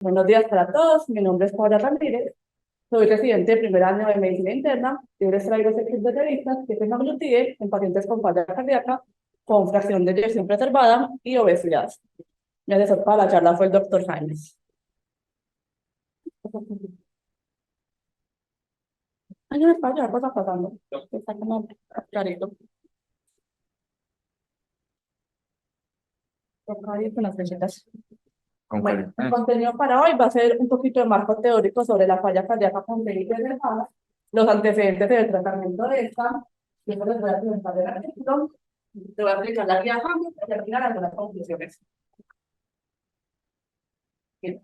Buenos días para todos, mi nombre es Paula Ramírez, soy residente de primer año de medicina interna y hoy les traigo este kit de revistas que se aglutie en pacientes con falla cardíaca, con fracción de eyección preservada y obesidad. Mi asesor para la charla fue el doctor James. Ay, no me falla, ¿qué está pasando? Está como clarito. Con las flechitas. Con Bueno, el calidad. contenido para hoy va a ser un poquito de marco teórico sobre la falla cardíaca con felipe preservada, los antecedentes del tratamiento de esta. Después les voy a presentar el artículo, te voy a explicar la guía Hamlet y al final algunas conclusiones. Bien.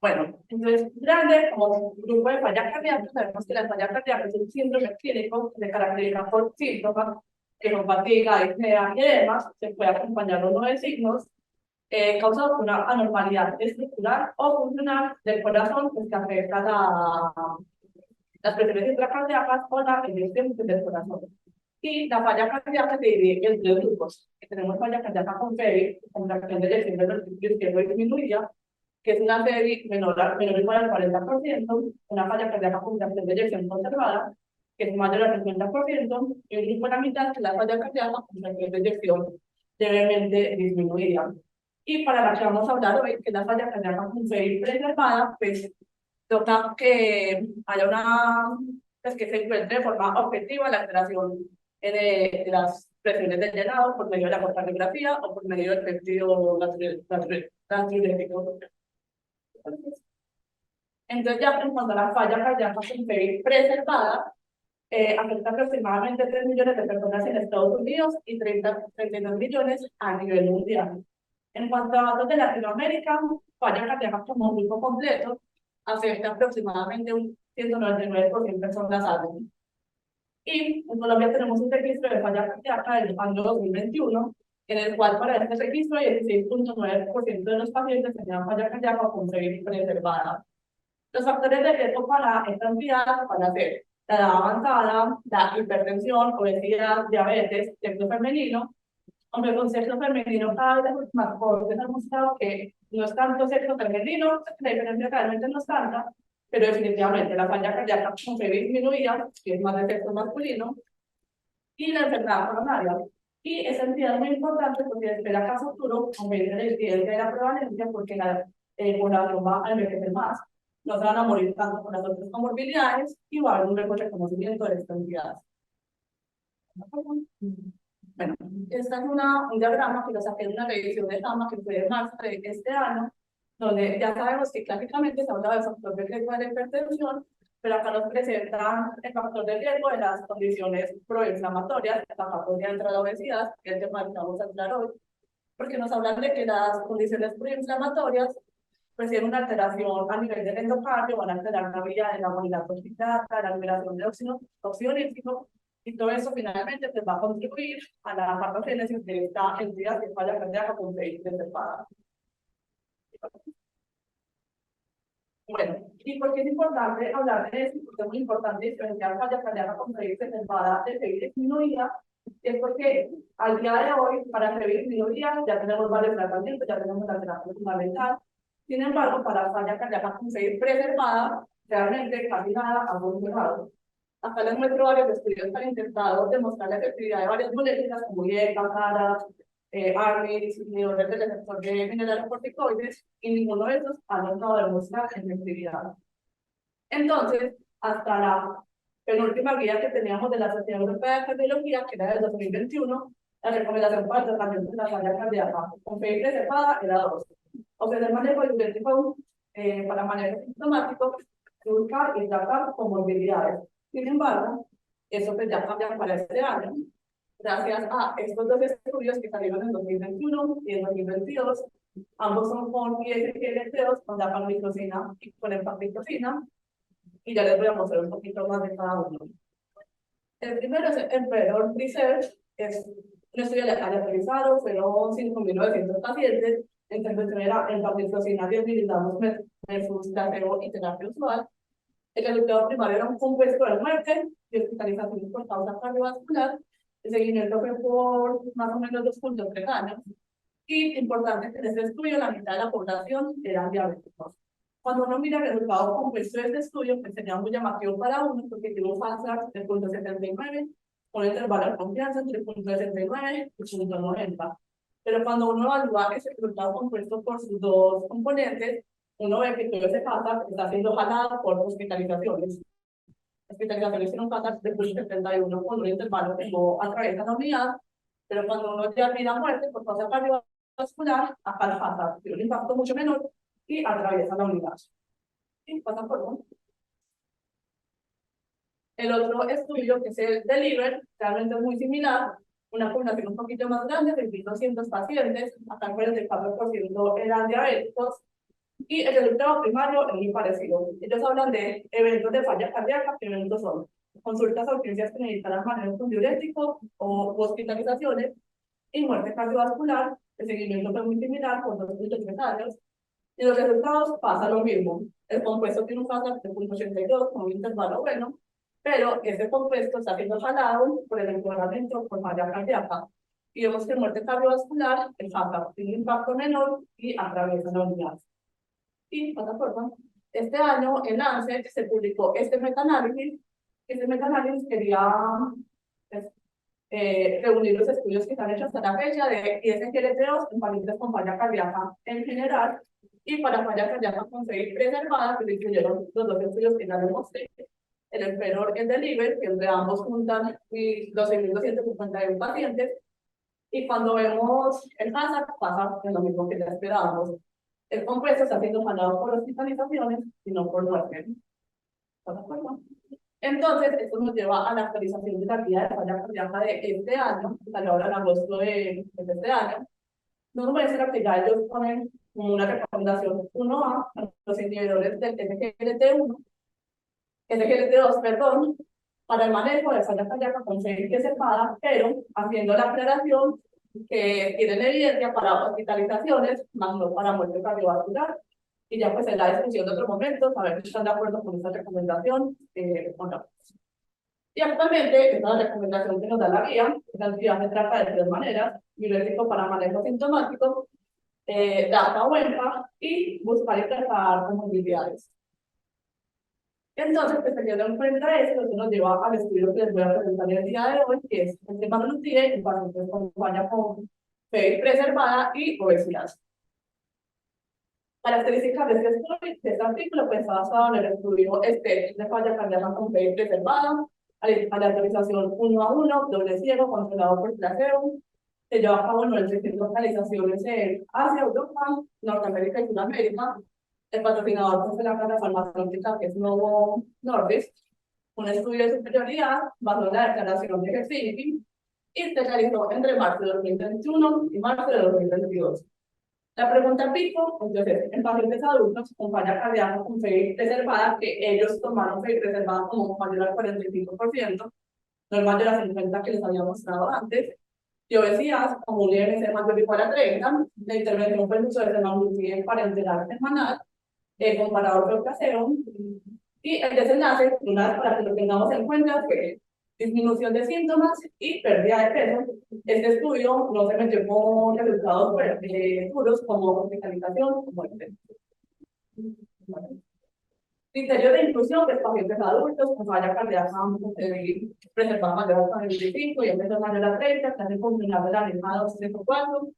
Bueno, entonces, grande, como grupo de falla cardíaca, sabemos que la falla cardíaca es un síndrome clínico que se caracteriza por síntomas que son fatiga, disnea y demás, se puede acompañar los 9 signos causado por una anormalidad estructural o funcional del corazón que afecta las presiones intracardíacas o la eyección del corazón. Y la falla cardíaca se divide en 3 grupos. Tenemos falla cardíaca con FEBI, con fracción de eyección del ventrículo izquierdo disminuida, que es una FEBI menor o igual al 40%, una falla cardíaca con fracción de eyección conservada, que es mayor al 50%, y el grupo de la mitad, que es la falla cardíaca con fracción de eyección levemente disminuida. Y para la que vamos a hablar hoy, que es la falla cardíaca con FEBI preservada, pues toca que haya pues que se encuentre de forma objetiva la alteración de las presiones del llenado por medio de la cortografía o por medio del péptido natriurético. Entonces, ya en cuanto a la falla cardíaca con FEBI preservada, afecta aproximadamente 3 millones de personas en Estados Unidos y 32 millones a nivel mundial. En cuanto a datos de Latinoamérica, falla cardíaca como grupo completo afecta aproximadamente un 199% de personas al año. Y en Colombia tenemos un registro de falla cardíaca del año 2021, en el cual para este registro el 16.9% de los pacientes tenían falla cardíaca con FEBI preservada. Los factores de riesgo para esta entidad van a ser la edad avanzada, la hipertensión, obesidad, diabetes, sexo femenino. Aunque con sexo femenino cada vez es más jóvenes han mostrado que no es tanto sexo femenino, la diferencia realmente no es tanta, pero definitivamente la falla cardíaca con FEBI disminuida, que es más de sexo masculino, y la enfermedad coronaria. Y esa entidad es muy importante porque espera que a futuro aumente la incidencia de la prevalencia porque la población va a envejecer más, no se van a morir tanto con las otras comorbilidades y va a haber un mejor reconocimiento de esta entidad. Bueno, esta es un diagrama que lo saqué de una revisión de JAMA que fue de marzo de este año, donde ya sabemos que clásicamente se habla del factor de riesgo de la hipertensión, pero acá nos presentan el factor de riesgo de las condiciones proinflamatorias, acá podría entrar la obesidad, que es el tema que vamos a hablar hoy, porque nos hablan de que las condiciones proinflamatorias pues tienen una alteración a nivel del endocardio, van a alterar la vía de la movilidad oxidada, la liberación de óxido nítrico, y todo eso finalmente pues, va a contribuir a la patogénesis de esta entidad que falla cardíaca con FEBI preservada. Bueno, ¿y por qué es importante hablar de esto? Porque es muy importante diferenciar falla cardíaca con FEBI preservada de FEBI disminuida, es porque al día de hoy, para FEBI disminuida, ya tenemos varios tratamientos, ya tenemos la terapia fundamental. Sin embargo, para falla cardíaca con FEBI preservada, realmente casi nada ha funcionado. Acá les muestro varios estudios que han intentado demostrar la efectividad de varias moléculas como IECA, CARA, ARNIS, inhibidores del receptor de mineralocorticoides, y ninguno de estos ha logrado demostrar efectividad. Entonces, hasta la penúltima guía que teníamos de la Sociedad Europea de Cardiología, que era del 2021, la recomendación para el tratamiento de la falla cardíaca con FEBI preservada era 2. Ofrecer manejo idéntico para manejo sintomático, buscar y tratar comorbilidades. Sin embargo, eso pues ya cambia para este año, gracias a estos 2 estudios que salieron en 2021 y en 2022. Ambos son con ISGLT2, con la pamicrocina y con empagliflozina, y ya les voy a mostrar un poquito más de cada uno. El primero es el Emperor Research, es un estudio aleatorizado, fueron 5.900 pacientes, entonces era empagliflozina 10 miligramos versus placebo y terapia usual. El resultado primario era un compuesto de muerte y hospitalización por causa cardiovascular. El seguimiento fue por más o menos 2.3 años. Y importante que en este estudio la mitad de la población eran diabéticos. Cuando uno mira el resultado compuesto de este estudio, pues sería muy llamativo para uno, porque tiene un FASAR de 0.79, con el intervalo de confianza entre 0.69 y 0.90. Pero cuando uno evalúa ese resultado compuesto por sus dos componentes, uno ve que todo ese FASAR está siendo jalado por hospitalizaciones. Hospitalizaciones tienen un FASAR de 0.71 con un intervalo que no atraviesa la unidad, pero cuando uno ya mira muerte por causa cardiovascular, acá el FASAR tiene un impacto mucho menor y atraviesa la unidad. ¿Sí? ¿Pasa por uno? El otro estudio, que es el de Liver, realmente es muy similar, una población un poquito más grande, 2.200 pacientes, acá el 44% eran diabéticos, y el resultado primario es muy parecido. Ellos hablan de eventos de falla cardíaca, que eventos son consultas a urgencias que necesitan manejo con diurético o hospitalizaciones, y muerte cardiovascular, el seguimiento fue muy similar con 2.3 años, y los resultados pasa lo mismo. El compuesto tiene un FASAR de 0.82 con un intervalo bueno, pero ese compuesto está siendo jalado por el empeoramiento por falla cardíaca. Y vemos que en muerte cardiovascular, el FASAR tiene un impacto menor y atraviesa la unidad. Y, otra forma, este año en Lancet se publicó este metaanálisis. Este metaanálisis quería pues, reunir los estudios que están hechos hasta la fecha de ISGLT2 en pacientes con falla cardíaca en general, y para falla cardíaca con FEI preservada, que incluyeron los dos estudios que ya les mostré, el Emperor y el de Liver, que entre ambos juntan 12.251 pacientes, y cuando vemos el HACCP pasa en lo mismo que ya esperábamos. El compuesto está siendo jalado por hospitalizaciones y no por muerte. ¿Estás de acuerdo? Entonces, esto nos lleva a la actualización de la guía de falla cardíaca de este año, que salió ahora en agosto de este año. Nos muestra que ya ellos ponen como una recomendación 1A a los inhibidores del SGLT1, SGLT2, perdón, para el manejo de falla cardíaca con FEI preservada, pero haciendo la aclaración que tienen evidencia para hospitalizaciones, más no para muerte cardiovascular. Y ya pues en la discusión de otros momentos, a ver si están de acuerdo con esta recomendación o no. Y actualmente, esta es la recomendación que nos da la guía. La actividad se trata de tres maneras: diurético para manejo sintomático, DAPA o EMPA, y buscar y tratar comorbilidades. Entonces, pues teniendo en cuenta eso, lo que nos lleva al estudio que les voy a presentar el día de hoy, que es el tema de en pacientes con falla con fe preservada y obesidad. Características de este artículo, pues está basado en el estudio de falla cardíaca con fe preservada, aleatorización 1 a 1, doble ciego, controlado por placebo. Se lleva a cabo en 900 localizaciones en Asia, Europa, Norteamérica y Sudamérica. El patrocinador pues, de la casa farmacéutica, que es Novo Nordisk, un estudio de superioridad basado en la declaración de Helsinki, y se realizó entre marzo de 2021 y marzo de 2022. La pregunta pico, entonces, en pacientes adultos con falla cardíaca con FEI preservada, que ellos tomaron FEI preservada como mayor al 45%, no el mayor a 50 que les había mostrado antes, y obesidad, como un IMC mayor o igual a 30, la intervención fue el uso de semaglutide parenteral semanal, comparado con placebo, y el desenlace, una vez para que lo tengamos en cuenta, que disminución de síntomas y pérdida de peso. Este estudio no se metió con resultados duros como hospitalización o muerte. Criterio de inclusión de pacientes adultos con falla cardíaca preservada mayor a 45 y el peso mayor a 30, que hacen combinado de la misma 2, 3 o 4,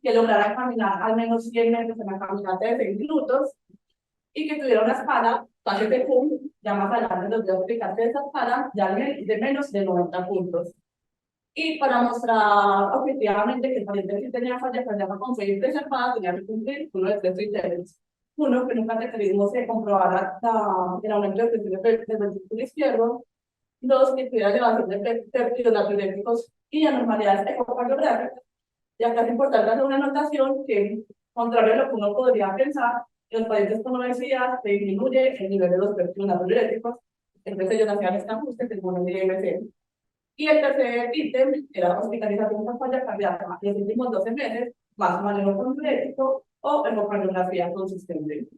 que lograran caminar al menos 100 metros en la caminata de 6 minutos, y que tuviera una escala, de PUM, ya más adelante nos voy a explicar que esa escala ya de menos de 90 puntos. Y para mostrar objetivamente que el paciente que tenía falla cardíaca con FEI preservada tenía que cumplir uno de tres criterios. Uno, que en un cateterismo se comprobara el aumento de presión del ventrículo izquierdo. Dos, que tuviera elevación de péptidos natriuréticos y anormalidades ecocardiográficas. Y acá es importante hacer una anotación que, contrario a lo que uno podría pensar, en los pacientes con obesidad se disminuye el nivel de los péptidos natriuréticos, entonces ellos hacían este ajuste según el IMC. Y el tercer ítem era hospitalización con falla cardíaca en los últimos 12 meses, más manejo concreto o ecocardiografía consistente.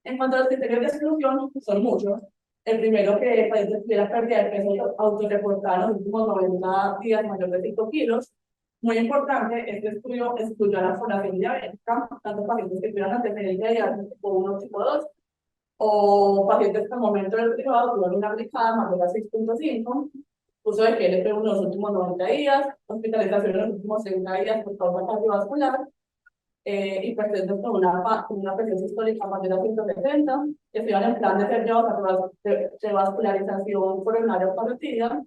En cuanto a los criterios de exclusión, son muchos. El primero, que el paciente tuviera pérdida de peso autorreportada en los últimos 90 días mayor de 5 kilos. Muy importante, este estudio excluyó a la población diabética, tanto pacientes que tuvieran antecedentes de diabetes tipo 1 tipo 2, o pacientes que al momento del privado tuvieron una glicada mayor a 6.5, uso de GLP-1 en los últimos 90 días, hospitalización en los últimos 60 días por causa cardiovascular, hipertensos con una presión sistólica mayor a 170, que estuvieran en plan de ser llevados a revascularización coronaria carotida.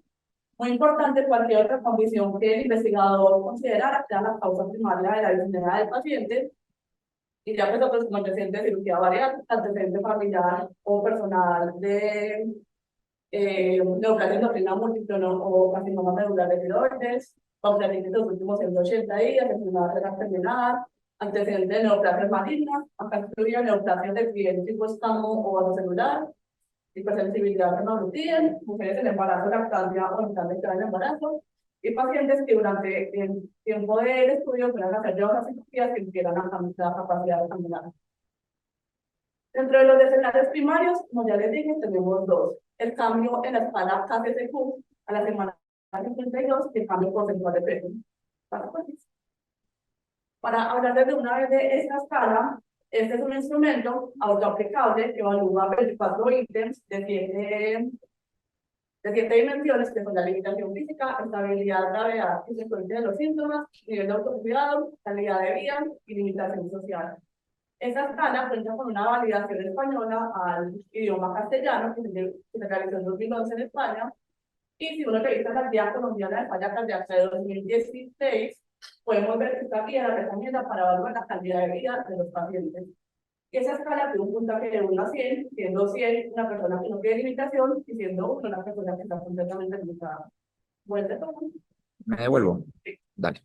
Muy importante, cualquier otra condición que el investigador considerara que era la causa primaria de la disnea del paciente, y ya pues otros como antecedentes de cirugía bariátrica, antecedente familiar o personal de neoplasia endocrina múltiple o carcinoma medular de tiroides, pancreatitis en los últimos 180 días, enfermedad renal terminal, antecedente de neoplasias malignas, acá incluye neoplasias de piel tipo escamo o vasocelular, hipersensibilidad renal, mujeres en embarazo, lactancia o en plan de quedar en embarazo, y pacientes que durante el tiempo del estudio puedan hacer otras cirugías que impidieran la capacidad de caminar. Dentro de los desenlaces primarios, como ya les dije, tenemos dos. El cambio en la escala KCCQ a la semana 52 y el cambio porcentual de peso. Para hablar de una vez de esta escala, este es un instrumento autoaplicable que evalúa 24 ítems de 7 dimensiones, que son la limitación física, estabilidad, gravedad y secuencia de los síntomas, nivel de autocuidado, calidad de vida y limitación social. Esta escala cuenta con una validación española al idioma castellano, que se realizó en 2011 en España, y si uno revisa la guía colombiana de falla cardíaca de 2016, podemos ver que esta guía recomienda para evaluar la calidad de vida de los pacientes. Esa escala tiene un puntaje de 1 a 100, siendo 100 una persona que no tiene limitación y siendo 1 una persona que está completamente limitada. ¿Vuelve todo? Me devuelvo. Sí. Dale.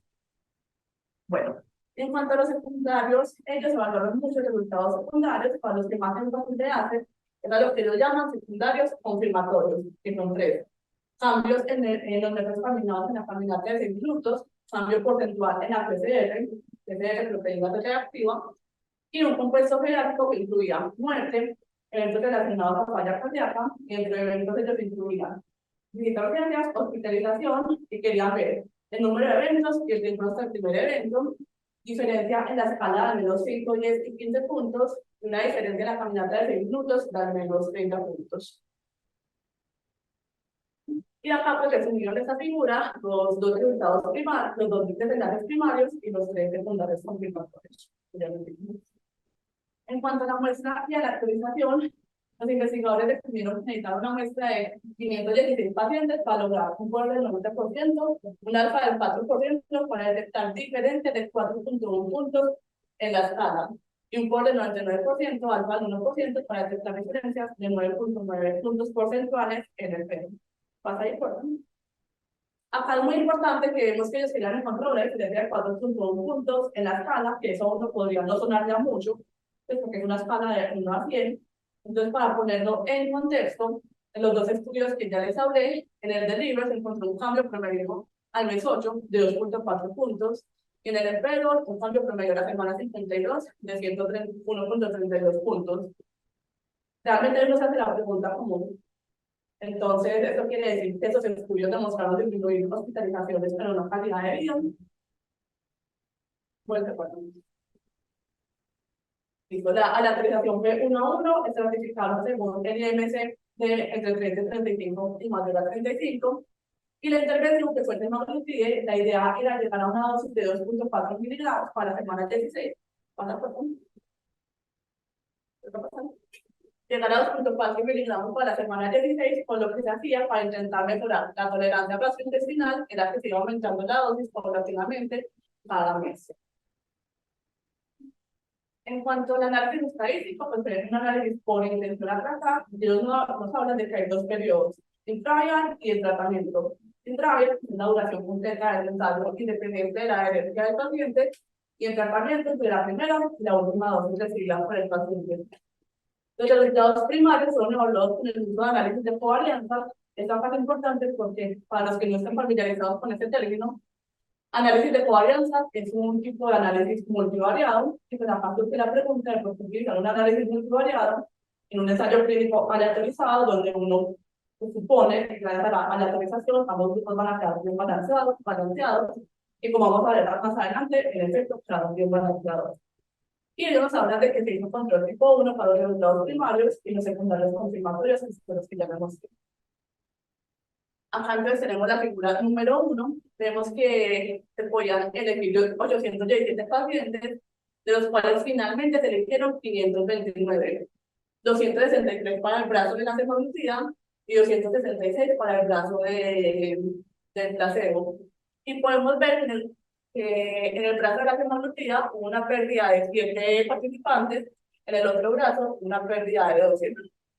Bueno, en cuanto a los secundarios, ellos evaluaron muchos resultados secundarios, para los que más énfasis se hace, es a lo que ellos llaman secundarios confirmatorios, que son 3. Cambios en los metros caminados en la caminata de 6 minutos, cambio porcentual en la PCR, proteína reactiva, y un compuesto jerárquico que incluía muerte, eventos relacionados a falla cardíaca, y entre eventos ellos incluían visitas a urgencias, hospitalización, y querían ver el número de eventos y el tiempo hasta el primer evento, diferencia en la escala de al menos 5, 10 y 15 puntos, y una diferencia en la caminata de 6 minutos de al menos 30 puntos. Y acá pues resumieron esta figura los dos resultados primarios, los dos desenlaces primarios y los 3 secundarios confirmatorios. En cuanto a la muestra y a la actualización, los investigadores decidieron que necesitaban una muestra de 516 pacientes para lograr un poder del 90%, un alfa del 4% para detectar diferencias de 4.1 puntos en la escala, y un poder del 99%, alfa del 1% para detectar diferencias de 9.9 puntos porcentuales en el peso. ¿Pasa ahí por ahí? Acá es muy importante que vemos que ellos querían encontrar una diferencia de 4.1 puntos en la escala, que eso uno podría no sonar ya mucho, pues porque es una escala de 1 a 100. Entonces, para ponerlo en contexto, en los dos estudios que ya les hablé, en el de Libre se encontró un cambio promedio al mes 8 de 2.4 puntos, y en el Emperador un cambio promedio a la semana 52 de 101.32 puntos. Realmente no se hace la pregunta común. Entonces, eso quiere decir que esos estudios demostraron disminuir hospitalizaciones, pero no calidad de vida. A la actualización fue 1 a 1, estratificaron según el IMC de entre 30 y 35 y mayor a 35. Y la intervención que fue el semaglutide, la idea era llegar a una dosis de 2.4 miligramos para la semana 16. ¿Pasa por qué? Llegar a 2.4 miligramos para la semana 16, con lo que se hacía para intentar mejorar la tolerancia gastrointestinal, era que se iba aumentando la dosis paulatinamente cada mes. En cuanto al análisis estadístico, pues es un análisis por intención a tratar. Ellos nos hablan de que hay 2 periodos, intravial y el tratamiento. Intravial es una duración completa del ensayo independiente de la herencia del paciente, y el tratamiento es de la primera y la última dosis recibida por el paciente. Los resultados primarios son evaluados con el uso de análisis de covarianza. Esta parte es importante porque, para los que no estén familiarizados con este término, análisis de covarianza es un tipo de análisis multivariado, y pues acá surge la pregunta de por qué utilizar un análisis multivariado en un ensayo clínico aleatorizado, donde uno supone que gracias a la aleatorización ambos grupos van a quedar bien balanceados, Y como vamos a ver más adelante, en efecto, quedaron bien balanceados. Y ellos nos hablan de que se hizo control tipo 1 para los resultados primarios y los secundarios confirmatorios, que son los que ya vemos. Acá entonces tenemos la figura número 1. Vemos que se podían elegir 817 pacientes, de los cuales finalmente se eligieron 529. 263 para el brazo de la semaglutida y 266 para el brazo del placebo. Y podemos ver que en el brazo de la semaglutida hubo una pérdida de 7 participantes, en el otro brazo una pérdida de 12.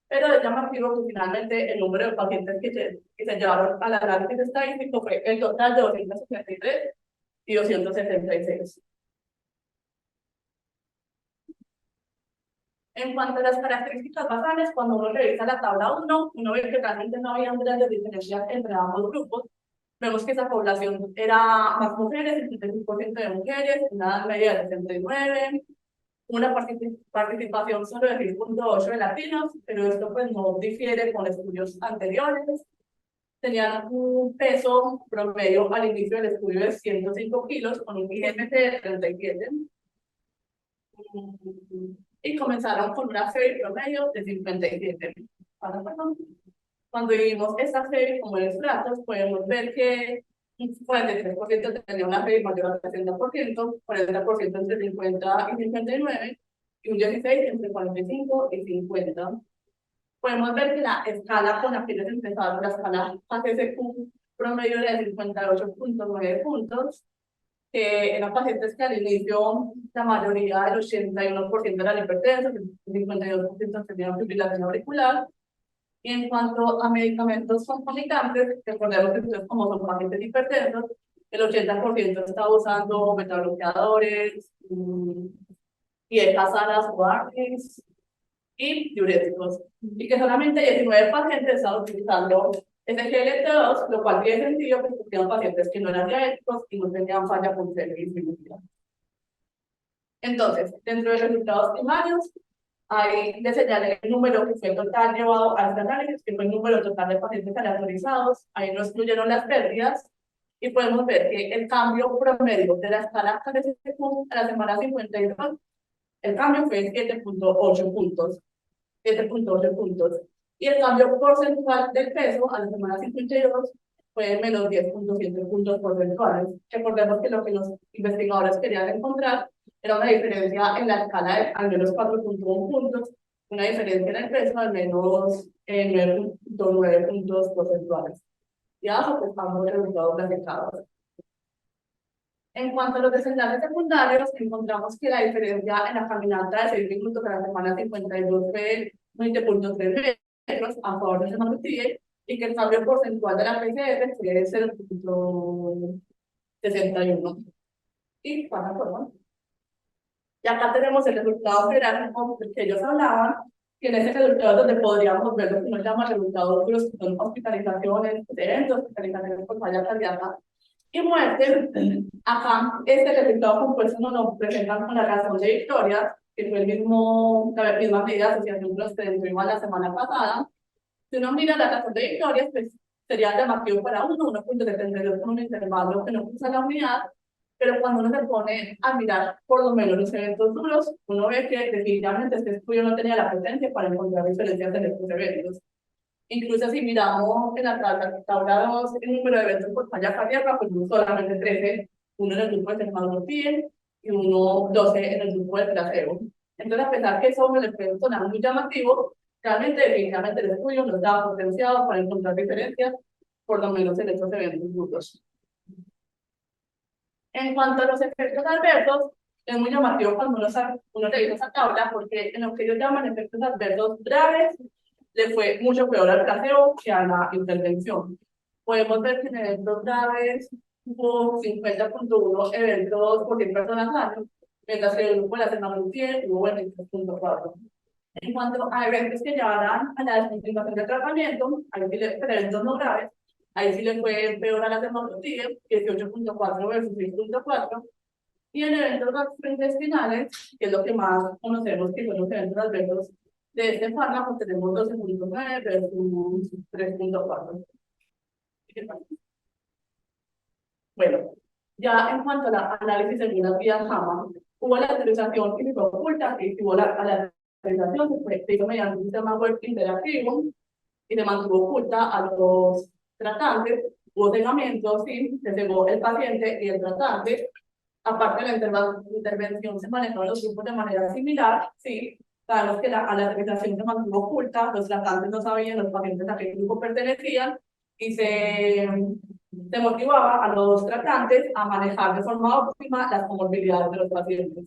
Pero es llamativo que finalmente el número de pacientes que se llevaron al análisis estadístico fue el total de 263 y 266. En cuanto a las características basales, cuando uno revisa la tabla 1, uno ve que realmente no había grandes diferencias entre ambos grupos. Vemos que esa población era más mujeres, el 75% de mujeres, una edad media de 69, una participación solo de 6.8 de latinos, pero esto pues no difiere con estudios anteriores. Tenían un peso promedio al inicio del estudio de 105 kilos, con un IMC de 37. Y comenzaron con una FEI promedio de 57. Cuando vimos esta FEI como en los datos, podemos ver que un 43% tenía una FEI mayor al 60%, 40% entre 50 y 59, y un 16% entre 45 y 50. Podemos ver que la escala con la que ellos empezaron, la escala ACSQ, promedio de 58.9 puntos, que eran pacientes que al inicio la mayoría, el 81% eran hipertensos, el 52% tenían fibrilación auricular. Y en cuanto a medicamentos concomitantes, recordemos que entonces, como son pacientes hipertensos, el 80% está usando beta bloqueadores, sanas o ARNIs y diuréticos. Y que solamente 19 pacientes estaban utilizando SGLT2, lo cual tiene sentido porque tenían pacientes que no eran diabéticos y no tenían falla pulmonar y disminuida. Entonces, dentro de los resultados primarios, ahí les señalé el número que fue total llevado a este análisis, que fue el número total de pacientes aleatorizados. Ahí no excluyeron las pérdidas. Y podemos ver que el cambio promedio de la escala KCCQ a la semana 52, el cambio fue 7.8 puntos. 7.8 puntos. Y el cambio porcentual del peso a la semana 52 fue menos 10.7 puntos porcentuales. Recordemos que lo que los investigadores querían encontrar era una diferencia en la escala de al menos 4.1 puntos, una diferencia en el peso de al menos 9.9 puntos porcentuales. Y abajo pues estamos los resultados graficados. En cuanto a los desenlaces secundarios, encontramos que la diferencia en la caminata de 6 minutos a la semana 52 fue 20.3 metros a favor de semaglutida y que el cambio porcentual de la PCR fue 0.61. Y pasa por. Y acá tenemos el resultado gráfico del que ellos hablaban, que en ese resultado donde podríamos ver lo que nos llama resultados duros, que son hospitalizaciones, eventos, hospitalizaciones por falla cardíaca y muerte. Acá este resultado compuesto nos presentan con la razón de victoria, que fue la misma medida de asociación que los que tuvimos la semana pasada. Si uno mira la razón de victoria, pues sería llamativo para uno, 1.72 con un intervalo que no cruza la unidad, pero cuando uno se pone a mirar por lo menos los eventos duros, uno ve que definitivamente este estudio no tenía la potencia para encontrar diferencias en estos eventos. Incluso si miramos en la tabla 2 el número de eventos por falla cardíaca, pues solamente 13, uno en el grupo de semaglutida y uno 12 en el grupo de placebo. Entonces, a pesar que eso me le puede sonar muy llamativo, realmente, definitivamente el estudio nos da potencial para encontrar diferencias, por lo menos en estos eventos duros. En cuanto a los efectos adversos, es muy llamativo cuando uno revisa esa tabla, porque en lo que ellos llaman efectos adversos graves, le fue mucho peor al placebo que a la intervención. Podemos ver que en eventos graves hubo 50.1 eventos por 100 personas años, mientras que el grupo de la semaglutida hubo 23.4. En cuanto a eventos que llevarán a la descontinuación del tratamiento, eventos no graves, ahí sí le fue peor a la semaglutida, 18.4 versus 6.4. Y en eventos gastrointestinales, que es lo que más conocemos que son los eventos adversos de este fármaco, tenemos 12.9 versus 3.4. Bueno, Ya en cuanto a la análisis de las vías JAMA, hubo la autorización que se fue oculta, y hubo la autorización se hizo mediante un sistema web interactivo y se mantuvo oculta a los tratantes. Hubo cegamiento, sí, se cegó el paciente y el tratante. Aparte de la intervención, se manejaron los grupos de manera similar, sí. Sabemos que a la autorización se mantuvo oculta, los tratantes no sabían los pacientes a qué grupo pertenecían y se motivaba a los tratantes a manejar de forma óptima las comorbilidades de los pacientes.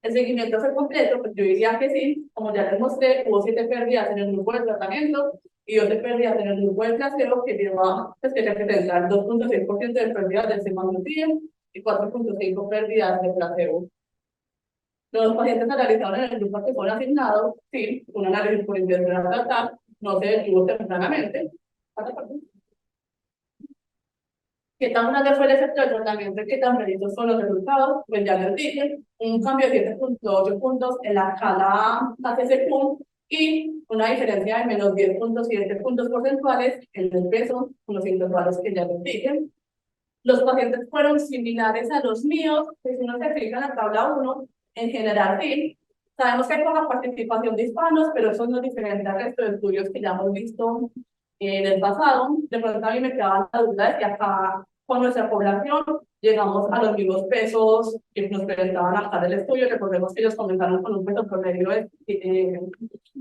El seguimiento fue completo, pues yo diría que sí, como ya les mostré, hubo 7 pérdidas en el grupo de tratamiento y 12 pérdidas en el grupo de placebo, que lleva, pues que representan 2.6% de pérdidas del semaglutide y 4.5 pérdidas de placebo. Los pacientes analizados en el grupo que fueron asignados, sí, un análisis por intensidad tratar, no se detuvo tempranamente. ¿Qué tan grande fue el efecto del tratamiento y qué tan precisos son los resultados? Pues ya les dije, un cambio de 7.8 puntos en la escala ACC-PUM y una diferencia de menos 10.7 puntos porcentuales en el peso, con los intervalos que ya les dije. Los pacientes fueron similares a los míos, pues si uno se fija en la tabla 1, en general sí. Sabemos que hay poca participación de hispanos, pero eso no es diferente al resto de estudios que ya hemos visto en el pasado. De pronto a mí me quedaba la duda de que acá con nuestra población llegamos a los mismos pesos que nos presentaban acá del estudio. Recordemos que ellos comenzaron con un peso promedio de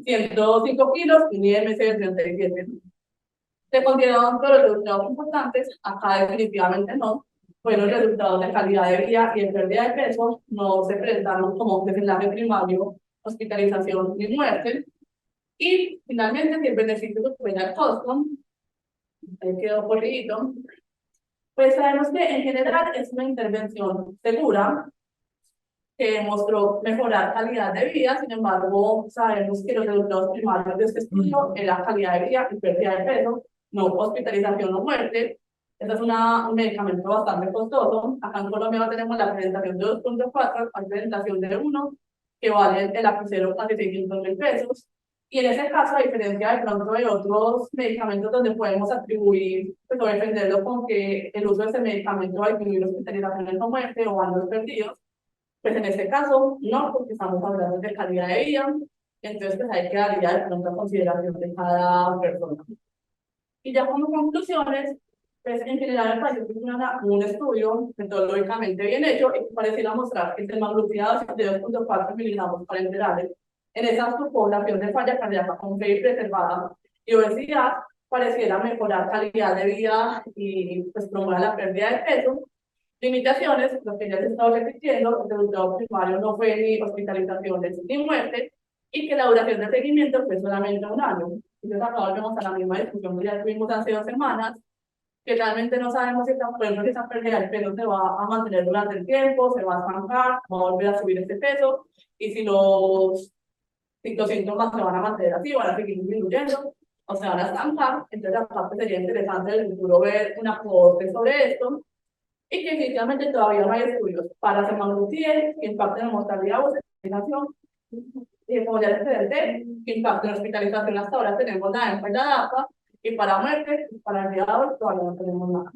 105 kilos y un IMC de 37. ¿Se consideraron todos los resultados importantes? Acá definitivamente no. Fueron resultados de calidad de vida y de pérdida de peso, no se presentaron como desenlace primario, hospitalización ni muerte. Y finalmente, si el beneficio supera el costo, ahí quedó corrido, pues sabemos que en general es una intervención segura que demostró mejorar calidad de vida. Sin embargo, sabemos que los resultados primarios de este estudio es la calidad de vida y pérdida de peso, no hospitalización o muerte. Este es un medicamento bastante costoso. Acá en Colombia tenemos la presentación de 2.4, hay presentación de 1, que vale el lapicero casi 600.000 pesos. Y en ese caso, a diferencia de pronto de otros medicamentos donde podemos atribuir, pues, o defenderlo con que el uso de ese medicamento va a disminuir hospitalizaciones o muerte o bandos perdidos, pues en este caso no, porque estamos hablando de calidad de vida, entonces pues hay que darle ya de pronto a consideración de cada persona. Y ya como conclusiones, pues en general me parece que es un estudio metodológicamente bien hecho y que pareciera mostrar que el semaglutida de 2.4 miligramos parenterales en esa subpoblación de falla cardíaca con fe preservada y obesidad pareciera mejorar calidad de vida y pues promover la pérdida de peso. Limitaciones, lo que ya les estaba repitiendo, el resultado primario no fue ni hospitalizaciones ni muerte, y que la duración de seguimiento fue solamente 1 año. Entonces acá volvemos a la misma discusión que ya tuvimos hace 2 semanas, que realmente no sabemos si esta pérdida de peso se va a mantener durante el tiempo, se va a estancar, va a volver a subir este peso, y si los síntomas se van a mantener así, van a seguir disminuyendo, o se van a estancar. Entonces acá sería interesante en el futuro ver una aporte sobre esto, y que definitivamente todavía no hay estudios para semaglutide que impacten en mortalidad o hospitalización. Y como ya les presenté, que impacten en hospitalización hasta ahora tenemos nada en la data, y para muerte, para el día de hoy todavía no tenemos nada.